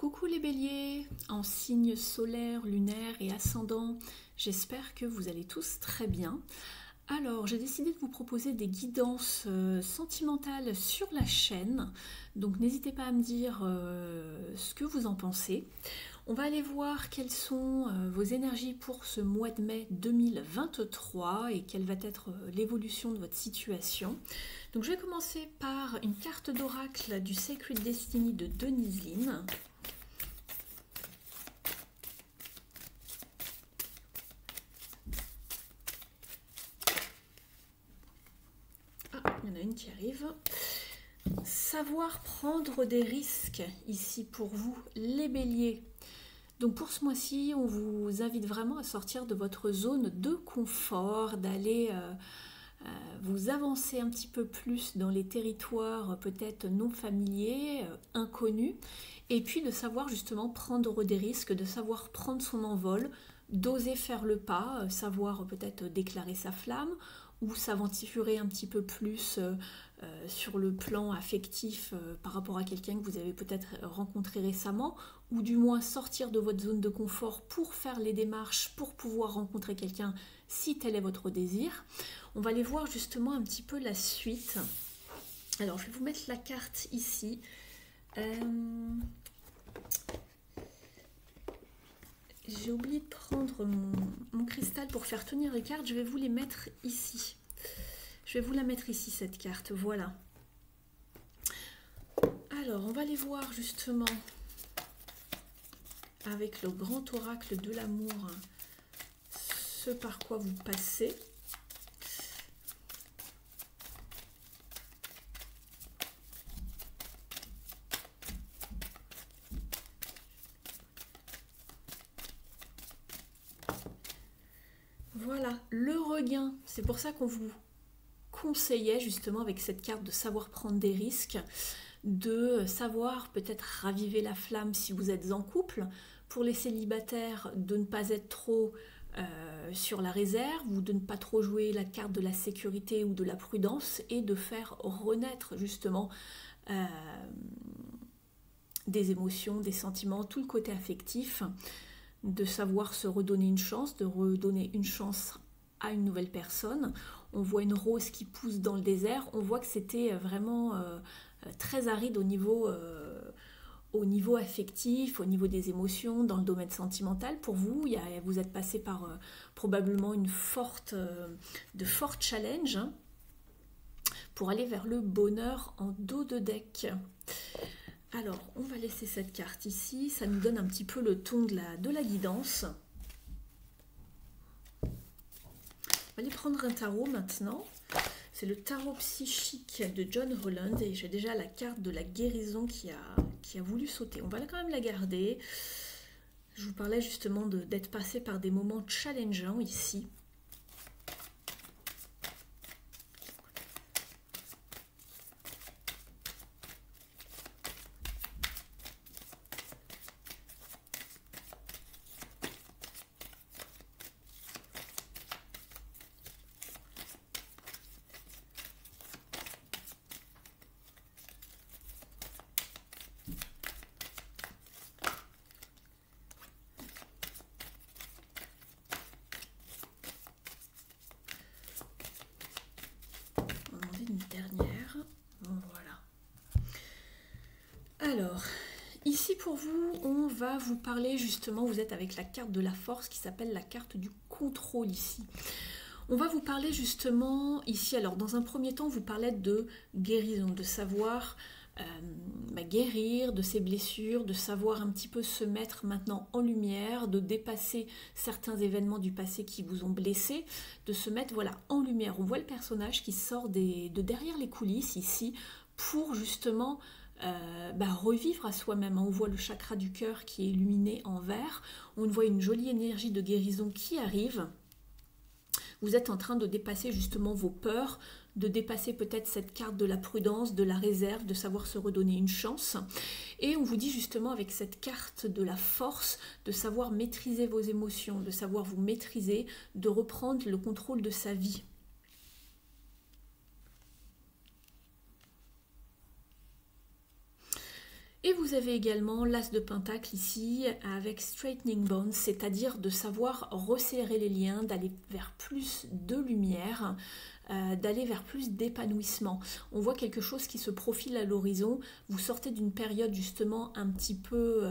Coucou les béliers, en signe solaire, lunaire et ascendant, j'espère que vous allez tous très bien. Alors, j'ai décidé de vous proposer des guidances sentimentales sur la chaîne, donc n'hésitez pas à me dire ce que vous en pensez. On va aller voir quelles sont vos énergies pour ce mois de mai 2023 et quelle va être l'évolution de votre situation. Donc je vais commencer par une carte d'oracle du Sacred Destiny de Denise Linn. Il y en a une qui arrive. Savoir prendre des risques ici pour vous, les béliers. Donc pour ce mois-ci, on vous invite vraiment à sortir de votre zone de confort, d'aller vous avancer un petit peu plus dans les territoires peut-être non familiers, inconnus, et puis de savoir justement prendre des risques, de savoir prendre son envol, d'oser faire le pas, savoir peut-être déclarer sa flamme, ou s'aventurer un petit peu plus sur le plan affectif par rapport à quelqu'un que vous avez peut-être rencontré récemment, ou du moins sortir de votre zone de confort pour faire les démarches, pour pouvoir rencontrer quelqu'un si tel est votre désir. On va aller voir justement un petit peu la suite. Alors je vais vous mettre la carte ici. J'ai oublié de prendre mon cristal pour faire tenir les cartes. Je vais vous les mettre ici. Je vais vous la mettre ici, cette carte. Voilà. Alors, on va aller voir justement avec le grand oracle de l'amour ce par quoi vous passez. Voilà, le regain. C'est pour ça qu'on vous conseillait justement avec cette carte de savoir prendre des risques, de savoir peut-être raviver la flamme si vous êtes en couple. Pour les célibataires, de ne pas être trop sur la réserve ou de ne pas trop jouer la carte de la sécurité ou de la prudence et de faire renaître justement des émotions, des sentiments, tout le côté affectif, de savoir se redonner une chance, de redonner une chance à une nouvelle personne. On voit une rose qui pousse dans le désert, on voit que c'était vraiment très aride au niveau affectif, au niveau des émotions, dans le domaine sentimental. Pour vous, vous êtes passé par probablement de fortes challenges pour aller vers le bonheur en dos de deck. Alors, on va laisser cette carte ici, ça nous donne un petit peu le ton de la guidance. On va aller prendre un tarot maintenant. C'est le tarot psychique de John Holland et j'ai déjà la carte de la guérison qui a voulu sauter. On va quand même la garder. Je vous parlais justement d'être passé par des moments challengeants ici. Alors, ici pour vous, on va vous parler justement, vous êtes avec la carte de la force qui s'appelle la carte du contrôle ici. On va vous parler justement ici, alors dans un premier temps, on vous parlait de guérison, de savoir guérir de ses blessures, de savoir un petit peu se mettre maintenant en lumière, de dépasser certains événements du passé qui vous ont blessé, de se mettre voilà, en lumière. On voit le personnage qui sort de derrière les coulisses ici pour justement revivre à soi-même. On voit le chakra du cœur qui est illuminé en vert, on voit une jolie énergie de guérison qui arrive. Vous êtes en train de dépasser justement vos peurs, de dépasser peut-être cette carte de la prudence, de la réserve, de savoir se redonner une chance. Et on vous dit justement avec cette carte de la force, de savoir maîtriser vos émotions, de savoir vous maîtriser, de reprendre le contrôle de sa vie. Et vous avez également l'As de Pentacle ici avec Straightening Bonds, c'est-à-dire de savoir resserrer les liens, d'aller vers plus de lumière, d'aller vers plus d'épanouissement. On voit quelque chose qui se profile à l'horizon. Vous sortez d'une période justement un petit peu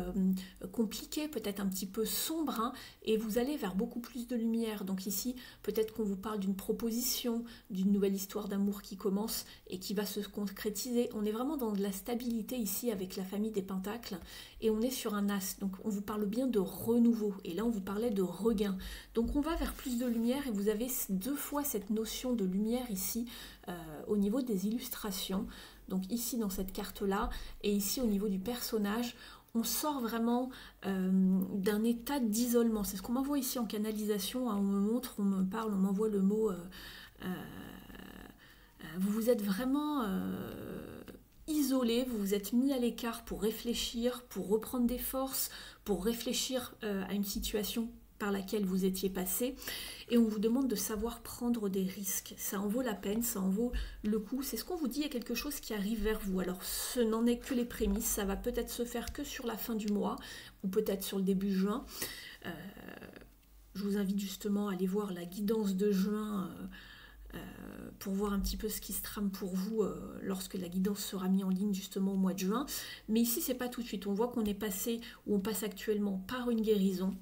compliquée, peut-être un petit peu sombre, hein, et vous allez vers beaucoup plus de lumière. Donc ici, peut-être qu'on vous parle d'une proposition, d'une nouvelle histoire d'amour qui commence et qui va se concrétiser. On est vraiment dans de la stabilité ici avec la famille des Pentacles et on est sur un As. Donc on vous parle bien de renouveau et là on vous parlait de regain. Donc on va vers plus de lumière et vous avez 2 fois cette notion de lumière ici au niveau des illustrations. Donc ici dans cette carte-là et ici au niveau du personnage, on sort vraiment d'un état d'isolement. C'est ce qu'on m'envoie ici en canalisation, hein. On me montre, on me parle, on m'envoie le mot... vous vous êtes vraiment isolé, vous vous êtes mis à l'écart pour réfléchir, pour reprendre des forces, pour réfléchir à une situation par laquelle vous étiez passé, et on vous demande de savoir prendre des risques. Ça en vaut la peine, ça en vaut le coup. C'est ce qu'on vous dit, il y a quelque chose qui arrive vers vous. Alors ce n'en est que les prémices, ça va peut-être se faire que sur la fin du mois, ou peut-être sur le début juin. Je vous invite justement à aller voir la guidance de juin pour voir un petit peu ce qui se trame pour vous lorsque la guidance sera mise en ligne justement au mois de juin. Mais ici, c'est pas tout de suite. On voit qu'on est passé, ou on passe actuellement par une guérison.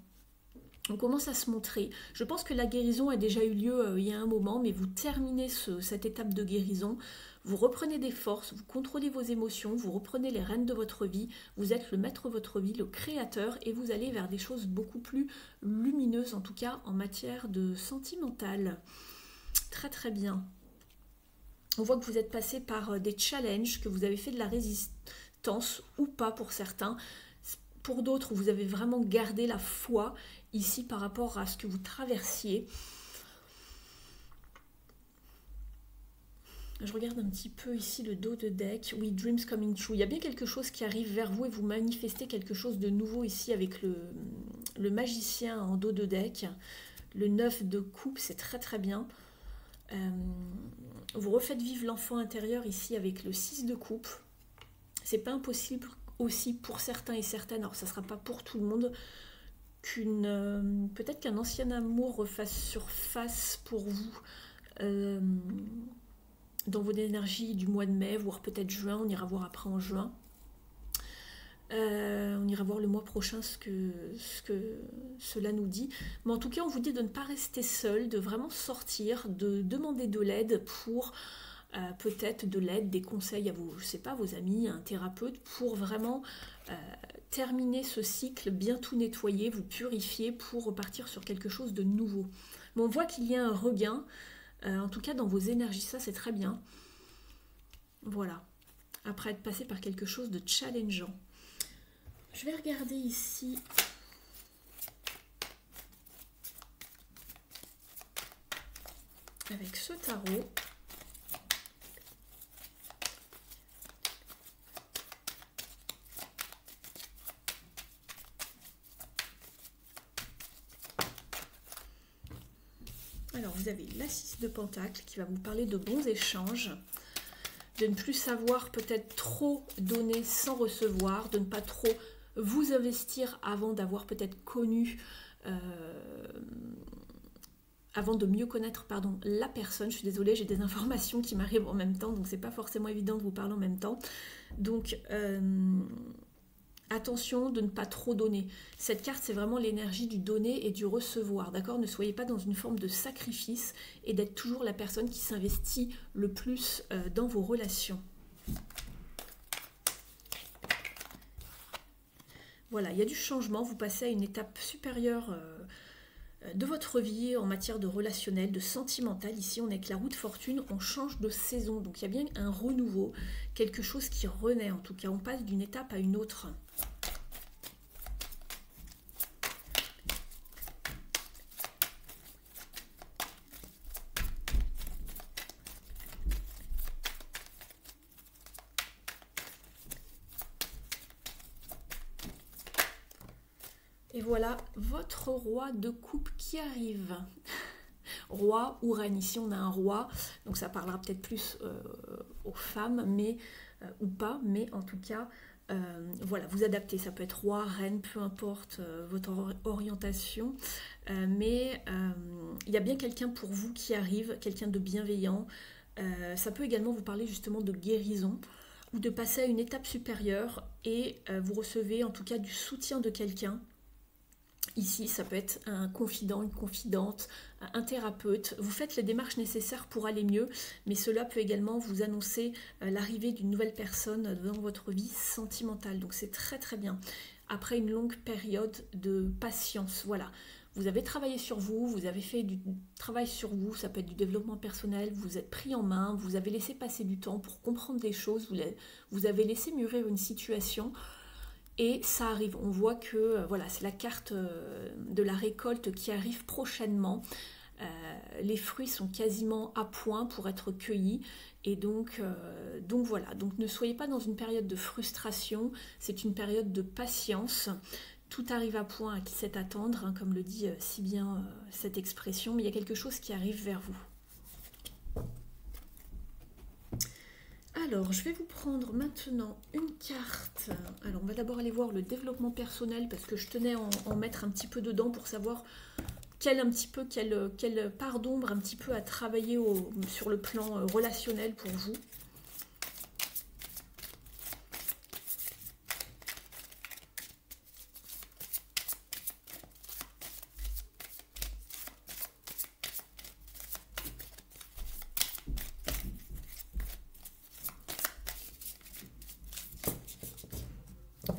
On commence à se montrer. Je pense que la guérison a déjà eu lieu il y a un moment, mais vous terminez cette étape de guérison. Vous reprenez des forces, vous contrôlez vos émotions, vous reprenez les rênes de votre vie, vous êtes le maître de votre vie, le créateur, et vous allez vers des choses beaucoup plus lumineuses, en tout cas en matière de sentimental. Très très bien. On voit que vous êtes passé par des challenges, que vous avez fait de la résistance ou pas pour certains. Pour d'autres, vous avez vraiment gardé la foi ici par rapport à ce que vous traversiez. Je regarde un petit peu ici le dos de deck. Oui, Dreams Coming True. Il y a bien quelque chose qui arrive vers vous et vous manifestez quelque chose de nouveau ici avec le magicien en dos de deck. Le 9 de coupe, c'est très très bien. Vous refaites vivre l'enfant intérieur ici avec le 6 de coupe. C'est pas impossible aussi pour certains et certaines, alors ça ne sera pas pour tout le monde, peut-être qu'un ancien amour refasse surface pour vous dans vos énergies du mois de mai, voire peut-être juin. On ira voir après en juin. On ira voir le mois prochain ce que cela nous dit. Mais en tout cas, on vous dit de ne pas rester seul, de vraiment sortir, de demander de l'aide pour peut-être de l'aide, des conseils à vos, je sais pas, vos amis, un thérapeute, pour vraiment terminer ce cycle, bien tout nettoyer, vous purifier pour repartir sur quelque chose de nouveau. Mais on voit qu'il y a un regain, en tout cas dans vos énergies, ça c'est très bien. Voilà, après être passé par quelque chose de challengeant. Je vais regarder ici. Avec ce tarot. Alors vous avez la 6 de Pentacle qui va vous parler de bons échanges, de ne plus savoir peut-être trop donner sans recevoir, de ne pas trop vous investir avant d'avoir peut-être connu, avant de mieux connaître la personne. Je suis désolée, j'ai des informations qui m'arrivent en même temps, donc c'est pas forcément évident de vous parler en même temps. Donc attention de ne pas trop donner. Cette carte, c'est vraiment l'énergie du donner et du recevoir, d'accord? Ne soyez pas dans une forme de sacrifice et d'être toujours la personne qui s'investit le plus dans vos relations. Voilà, il y a du changement, vous passez à une étape supérieure de votre vie en matière de relationnel, de sentimental. Ici, on est avec la roue de fortune, on change de saison. Donc, il y a bien un renouveau, quelque chose qui renaît. En tout cas, on passe d'une étape à une autre. Et voilà votre roi de coupe qui arrive. Roi ou reine, ici on a un roi, donc ça parlera peut-être plus aux femmes, mais ou pas, mais en tout cas, Voilà, vous adaptez, ça peut être roi, reine, peu importe votre orientation, mais il y a bien quelqu'un pour vous qui arrive, quelqu'un de bienveillant. Ça peut également vous parler justement de guérison ou de passer à une étape supérieure et vous recevez en tout cas du soutien de quelqu'un. Ici, ça peut être un confident, une confidente, un thérapeute. Vous faites les démarches nécessaires pour aller mieux, mais cela peut également vous annoncer l'arrivée d'une nouvelle personne dans votre vie sentimentale. Donc c'est très très bien. Après une longue période de patience, voilà. Vous avez travaillé sur vous, vous avez fait du travail sur vous, ça peut être du développement personnel, vous êtes pris en main, vous avez laissé passer du temps pour comprendre des choses, vous avez laissé mûrir une situation. Et ça arrive, on voit que voilà, c'est la carte de la récolte qui arrive prochainement. Les fruits sont quasiment à point pour être cueillis. Et donc voilà, donc ne soyez pas dans une période de frustration, c'est une période de patience. Tout arrive à point à qui sait attendre, hein, comme le dit si bien cette expression, mais il y a quelque chose qui arrive vers vous. Alors, je vais vous prendre maintenant une carte. Alors, on va d'abord aller voir le développement personnel parce que je tenais à en mettre un petit peu dedans pour savoir quelle part d'ombre un petit peu à travailler sur le plan relationnel pour vous.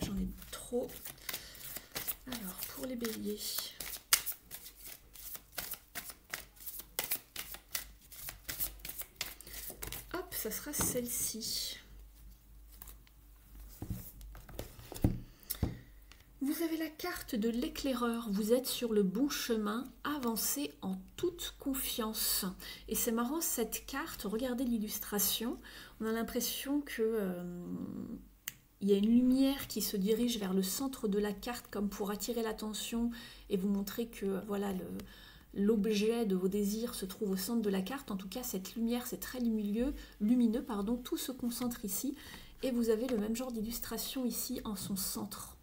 J'en ai trop. Alors, pour les béliers. Hop, ça sera celle-ci. Vous avez la carte de l'éclaireur, vous êtes sur le bon chemin, avancez en toute confiance. Et c'est marrant, cette carte, regardez l'illustration, on a l'impression que il y a une lumière qui se dirige vers le centre de la carte comme pour attirer l'attention et vous montrer que voilà, l'objet de vos désirs se trouve au centre de la carte. En tout cas, cette lumière, c'est très lumineux, tout se concentre ici. Et vous avez le même genre d'illustration ici en son centre.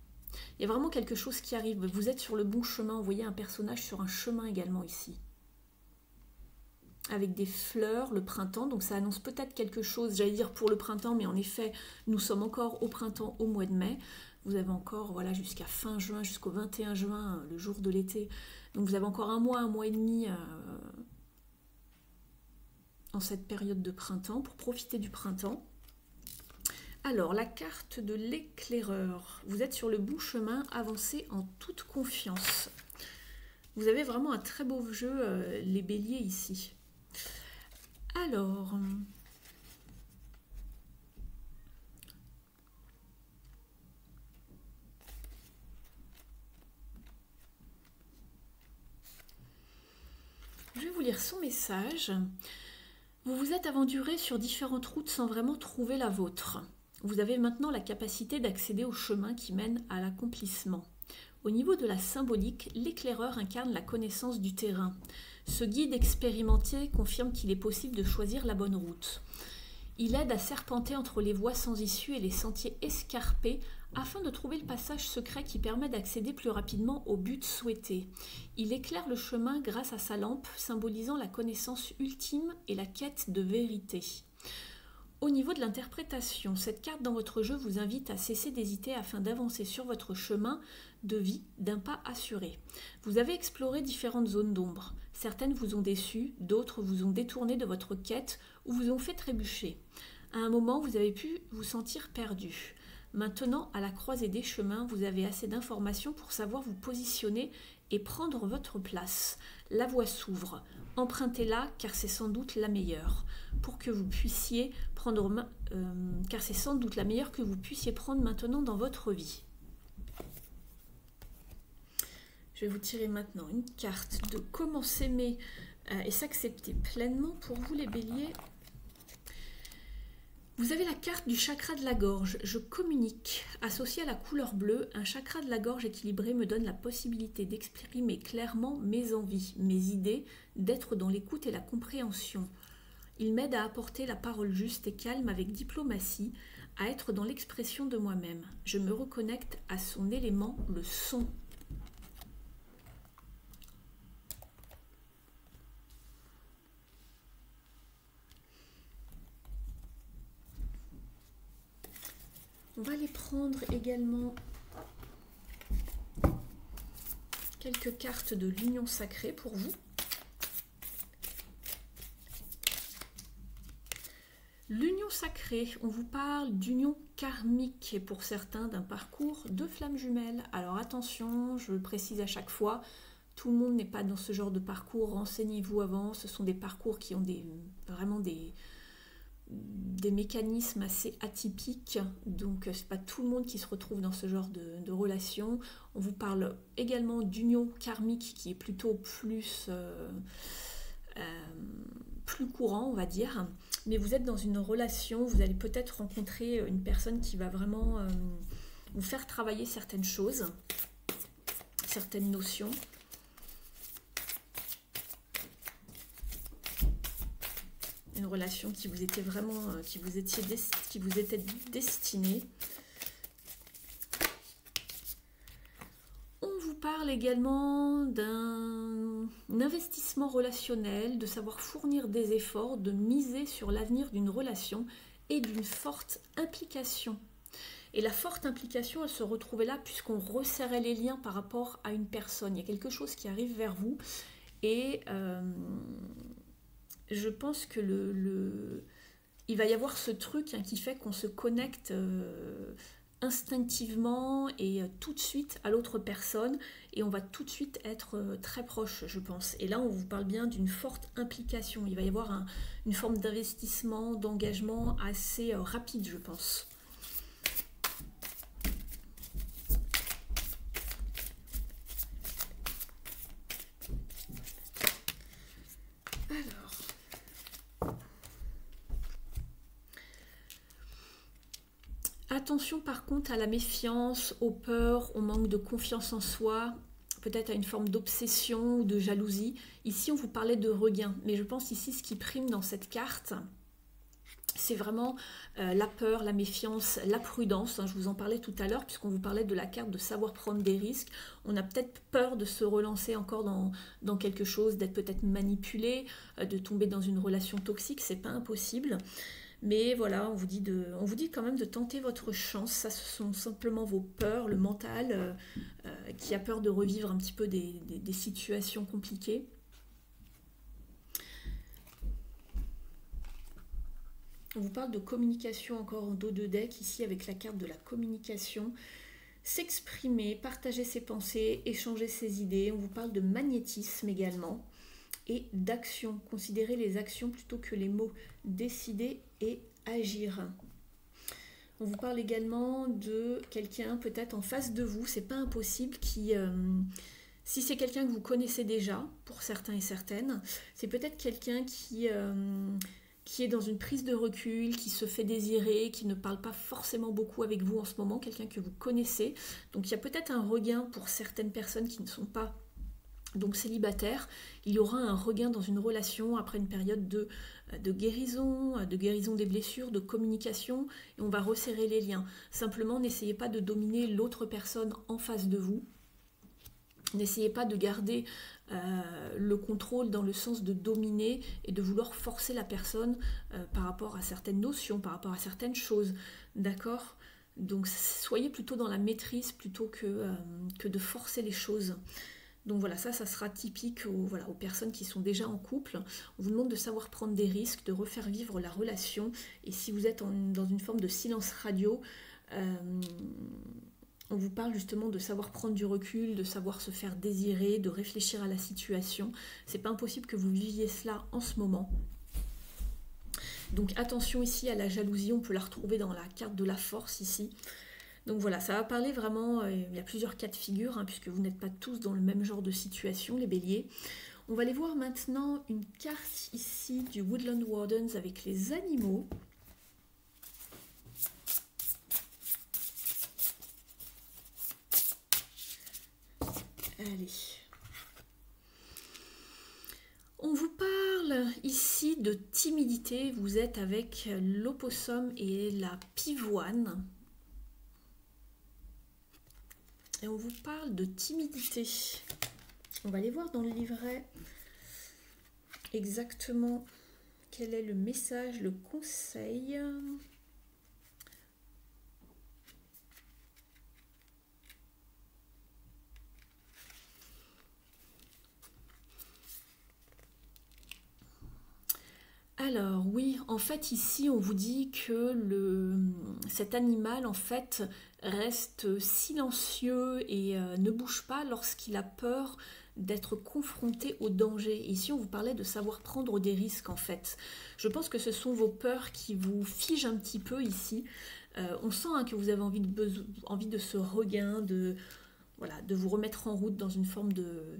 Il y a vraiment quelque chose qui arrive. Vous êtes sur le bon chemin. Vous voyez un personnage sur un chemin également ici. Avec des fleurs, le printemps. Donc ça annonce peut-être quelque chose, j'allais dire pour le printemps, mais en effet, nous sommes encore au printemps, au mois de mai. Vous avez encore voilà, jusqu'à fin juin, jusqu'au 21 juin, le jour de l'été. Donc vous avez encore un mois et demi en cette période de printemps pour profiter du printemps. Alors, la carte de l'éclaireur. Vous êtes sur le bon chemin, avancez en toute confiance. Vous avez vraiment un très beau jeu, les béliers, ici. Alors... je vais vous lire son message. Vous vous êtes aventuré sur différentes routes sans vraiment trouver la vôtre. Vous avez maintenant la capacité d'accéder au chemin qui mène à l'accomplissement. Au niveau de la symbolique, l'éclaireur incarne la connaissance du terrain. Ce guide expérimenté confirme qu'il est possible de choisir la bonne route. Il aide à serpenter entre les voies sans issue et les sentiers escarpés afin de trouver le passage secret qui permet d'accéder plus rapidement au but souhaité. Il éclaire le chemin grâce à sa lampe, symbolisant la connaissance ultime et la quête de vérité. Au niveau de l'interprétation, cette carte dans votre jeu vous invite à cesser d'hésiter afin d'avancer sur votre chemin de vie d'un pas assuré. Vous avez exploré différentes zones d'ombre. Certaines vous ont déçu, d'autres vous ont détourné de votre quête ou vous ont fait trébucher. À un moment, vous avez pu vous sentir perdu. Maintenant, à la croisée des chemins, vous avez assez d'informations pour savoir vous positionner et prendre votre place. La voie s'ouvre. Empruntez-la car c'est sans doute la meilleure. Pour que vous puissiez prendre, car c'est sans doute la meilleure que vous puissiez prendre maintenant dans votre vie. Je vais vous tirer maintenant une carte de comment s'aimer et s'accepter pleinement pour vous les béliers. Vous avez la carte du chakra de la gorge. Je communique. Associé à la couleur bleue, un chakra de la gorge équilibré me donne la possibilité d'exprimer clairement mes envies, mes idées, d'être dans l'écoute et la compréhension. Il m'aide à apporter la parole juste et calme avec diplomatie, à être dans l'expression de moi-même. Je me reconnecte à son élément, le son. On va aller prendre également quelques cartes de l'union sacrée pour vous. L'union sacrée, on vous parle d'union karmique et pour certains d'un parcours de flammes jumelles. Alors attention, je le précise à chaque fois, tout le monde n'est pas dans ce genre de parcours, renseignez-vous avant, ce sont des parcours qui ont vraiment des mécanismes assez atypiques, donc c'est pas tout le monde qui se retrouve dans ce genre de relation. On vous parle également d'union karmique qui est plutôt plus courant, on va dire, mais vous êtes dans une relation, vous allez peut-être rencontrer une personne qui va vraiment vous faire travailler certaines choses, certaines notions. Une relation qui vous était vraiment, qui vous était destinée. On vous parle également d'un investissement relationnel, de savoir fournir des efforts, de miser sur l'avenir d'une relation et d'une forte implication. Et la forte implication, elle se retrouvait là puisqu'on resserrait les liens par rapport à une personne. Il y a quelque chose qui arrive vers vous et je pense que il va y avoir ce truc qui fait qu'on se connecte instinctivement et tout de suite à l'autre personne et on va tout de suite être très proche, je pense. Et là, on vous parle bien d'une forte implication. Il va y avoir une forme d'investissement, d'engagement assez rapide, je pense. Attention par contre à la méfiance, aux peurs, au manque de confiance en soi, peut-être à une forme d'obsession ou de jalousie. Ici, on vous parlait de regain, mais je pense ici, ce qui prime dans cette carte, c'est vraiment la peur, la méfiance, la prudence. Je vous en parlais tout à l'heure, puisqu'on vous parlait de la carte de savoir prendre des risques. On a peut-être peur de se relancer encore dans quelque chose, d'être peut-être manipulé, de tomber dans une relation toxique, c'est pas impossible. Mais voilà, on vous dit quand même de tenter votre chance. Ça, ce sont simplement vos peurs, le mental qui a peur de revivre un petit peu des situations compliquées. On vous parle de communication encore en dos de deck, ici avec la carte de la communication. S'exprimer, partager ses pensées, échanger ses idées. On vous parle de magnétisme également. Et d'action, considérer les actions plutôt que les mots, décider et agir. On vous parle également de quelqu'un peut-être en face de vous, c'est pas impossible, qui, si c'est quelqu'un que vous connaissez déjà, pour certains et certaines, c'est peut-être quelqu'un qui est dans une prise de recul, qui se fait désirer, qui ne parle pas forcément beaucoup avec vous en ce moment, quelqu'un que vous connaissez. Donc il y a peut-être un regain pour certaines personnes qui ne sont pas donc célibataire, il y aura un regain dans une relation après une période de guérison des blessures, de communication, et on va resserrer les liens. Simplement, n'essayez pas de dominer l'autre personne en face de vous. N'essayez pas de garder le contrôle dans le sens de dominer et de vouloir forcer la personne par rapport à certaines notions, par rapport à certaines choses. D'accord ? Donc soyez plutôt dans la maîtrise plutôt que de forcer les choses. Donc voilà, ça sera typique aux personnes qui sont déjà en couple. On vous demande de savoir prendre des risques, de refaire vivre la relation. Et si vous êtes dans une forme de silence radio, on vous parle justement de savoir prendre du recul, de savoir se faire désirer, de réfléchir à la situation. C'est pas impossible que vous viviez cela en ce moment. Donc attention ici à la jalousie, on peut la retrouver dans la carte de la force ici. Donc voilà, ça va parler vraiment, il y a plusieurs cas de figure, puisque vous n'êtes pas tous dans le même genre de situation, les béliers. On va aller voir maintenant une carte ici du Woodland Wardens avec les animaux. Allez. On vous parle ici ici de timidité, vous êtes avec l'opossum et la pivoine. Et on vous parle de timidité. On va aller voir dans le livret exactement quel est le message, le conseil. Alors oui, en fait ici on vous dit que cet animal en fait reste silencieux et ne bouge pas lorsqu'il a peur d'être confronté au danger. Ici on vous parlait de savoir prendre des risques en fait. Je pense que ce sont vos peurs qui vous figent un petit peu ici. On sent hein, que vous avez envie de ce regain, voilà, de vous remettre en route dans une forme de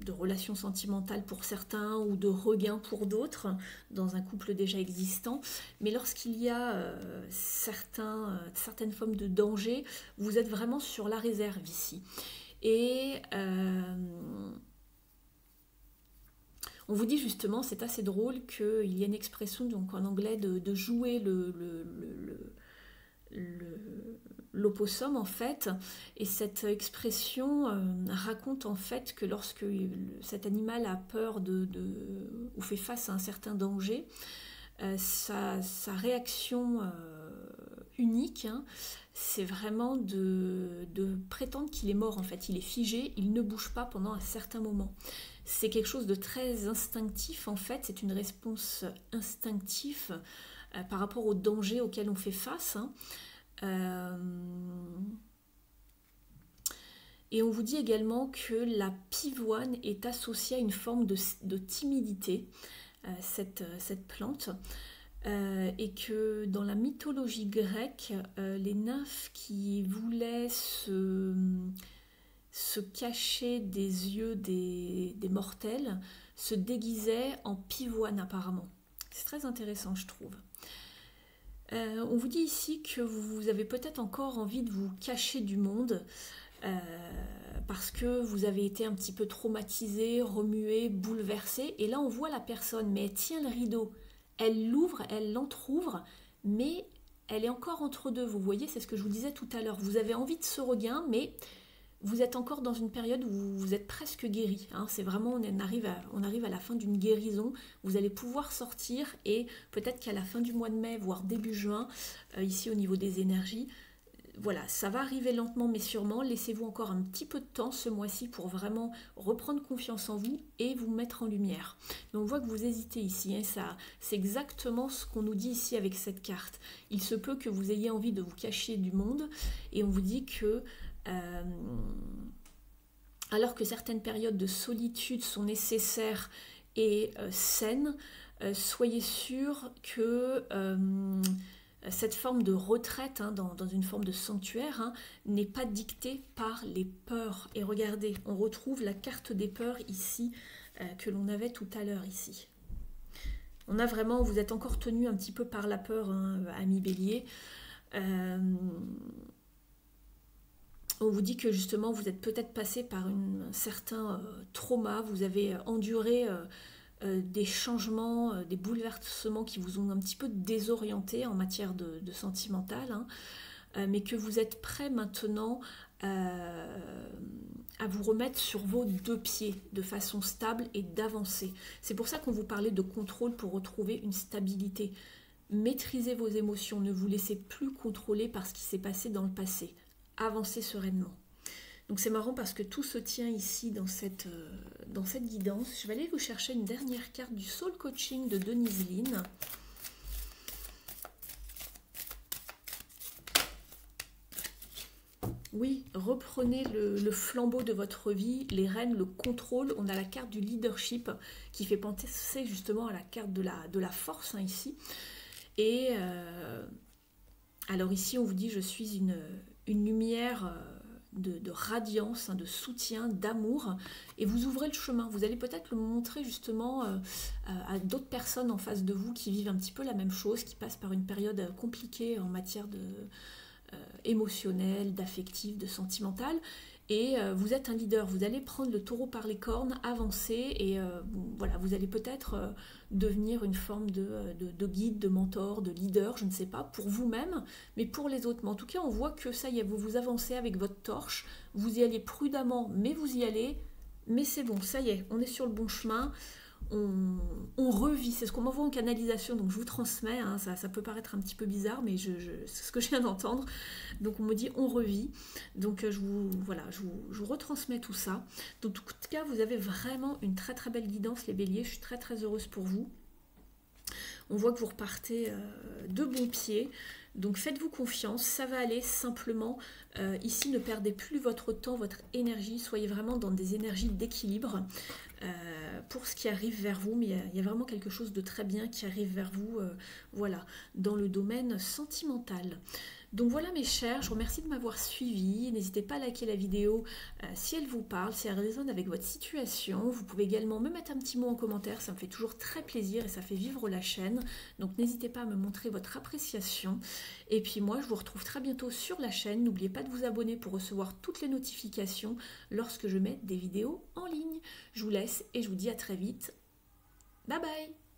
relations sentimentales pour certains ou de regain pour d'autres dans un couple déjà existant. Mais lorsqu'il y a certaines formes de danger, vous êtes vraiment sur la réserve ici. Et on vous dit justement, c'est assez drôle qu'il y a une expression donc en anglais de jouer l'opossum en fait, et cette expression raconte en fait que lorsque cet animal a peur ou fait face à un certain danger, sa réaction unique, hein, c'est vraiment de prétendre qu'il est mort en fait, il est figé, il ne bouge pas pendant un certain moment. C'est quelque chose de très instinctif en fait, c'est une réponse instinctive par rapport au danger auquel on fait face. Hein. Et on vous dit également que la pivoine est associée à une forme de timidité, cette plante, et que dans la mythologie grecque, les nymphes qui voulaient se cacher des yeux des mortels se déguisaient en pivoine apparemment. C'est très intéressant je trouve. On vous dit ici que vous avez peut-être encore envie de vous cacher du monde parce que vous avez été un petit peu traumatisé, remué, bouleversé. Et là, on voit la personne, mais elle tient le rideau. Elle l'ouvre, elle l'entrouvre, mais elle est encore entre deux. Vous voyez, c'est ce que je vous disais tout à l'heure. Vous avez envie de ce regain, mais vous êtes encore dans une période où vous êtes presque guéri. Hein. C'est vraiment, on arrive à la fin d'une guérison. Vous allez pouvoir sortir et peut-être qu'à la fin du mois de mai, voire début juin, ici au niveau des énergies, voilà, ça va arriver lentement mais sûrement. Laissez-vous encore un petit peu de temps ce mois-ci pour vraiment reprendre confiance en vous et vous mettre en lumière. Mais on voit que vous hésitez ici. Hein, c'est exactement ce qu'on nous dit ici avec cette carte. Il se peut que vous ayez envie de vous cacher du monde et on vous dit que alors que certaines périodes de solitude sont nécessaires et saines, soyez sûr que cette forme de retraite hein, dans une forme de sanctuaire hein, n'est pas dictée par les peurs. Et regardez, on retrouve la carte des peurs ici que l'on avait tout à l'heure ici. On a vraiment, vous êtes encore tenu un petit peu par la peur, hein, ami Bélier. On vous dit que justement vous êtes peut-être passé par un certain trauma, vous avez enduré des changements, des bouleversements qui vous ont un petit peu désorienté en matière de sentimental, hein, mais que vous êtes prêt maintenant à vous remettre sur vos deux pieds de façon stable et d'avancer. C'est pour ça qu'on vous parlait de contrôle pour retrouver une stabilité. Maîtrisez vos émotions, ne vous laissez plus contrôler par ce qui s'est passé dans le passé. Avancez sereinement. Donc c'est marrant parce que tout se tient ici dans cette guidance. Je vais aller vous chercher une dernière carte du Soul Coaching de Denise Lynn. Oui, reprenez le flambeau de votre vie, les rênes, le contrôle. On a la carte du leadership qui fait penser justement à la carte de la force hein, ici. Et alors ici on vous dit je suis une lumière de radiance, hein, de soutien, d'amour, et vous ouvrez le chemin. Vous allez peut-être le montrer justement à d'autres personnes en face de vous qui vivent un petit peu la même chose, qui passent par une période compliquée en matière émotionnel, d'affectif, de sentimental. Et vous êtes un leader, vous allez prendre le taureau par les cornes, avancer et voilà, vous allez peut-être devenir une forme de guide, de mentor, de leader, je ne sais pas, pour vous-même, mais pour les autres. Mais en tout cas, on voit que ça y est, vous avancez avec votre torche, vous y allez prudemment, mais vous y allez, mais c'est bon, ça y est, on est sur le bon chemin. On revit, c'est ce qu'on m'envoie en canalisation, donc je vous transmets, hein, ça peut paraître un petit peu bizarre, mais c'est ce que je viens d'entendre, donc on me dit on revit, donc voilà, je vous retransmets tout ça. Donc en tout cas, vous avez vraiment une très très belle guidance les béliers, je suis très très heureuse pour vous. On voit que vous repartez de bon pied, donc faites-vous confiance, ça va aller simplement. Ici, ne perdez plus votre temps, votre énergie, soyez vraiment dans des énergies d'équilibre pour ce qui arrive vers vous, mais il y a vraiment quelque chose de très bien qui arrive vers vous, voilà, dans le domaine sentimental. Donc voilà mes chers, je vous remercie de m'avoir suivi. N'hésitez pas à liker la vidéo si elle vous parle, si elle résonne avec votre situation. Vous pouvez également me mettre un petit mot en commentaire, ça me fait toujours très plaisir et ça fait vivre la chaîne. Donc n'hésitez pas à me montrer votre appréciation. Et puis moi, je vous retrouve très bientôt sur la chaîne. N'oubliez pas de vous abonner pour recevoir toutes les notifications lorsque je mets des vidéos en ligne. Je vous laisse et je vous dis à très vite. Bye bye!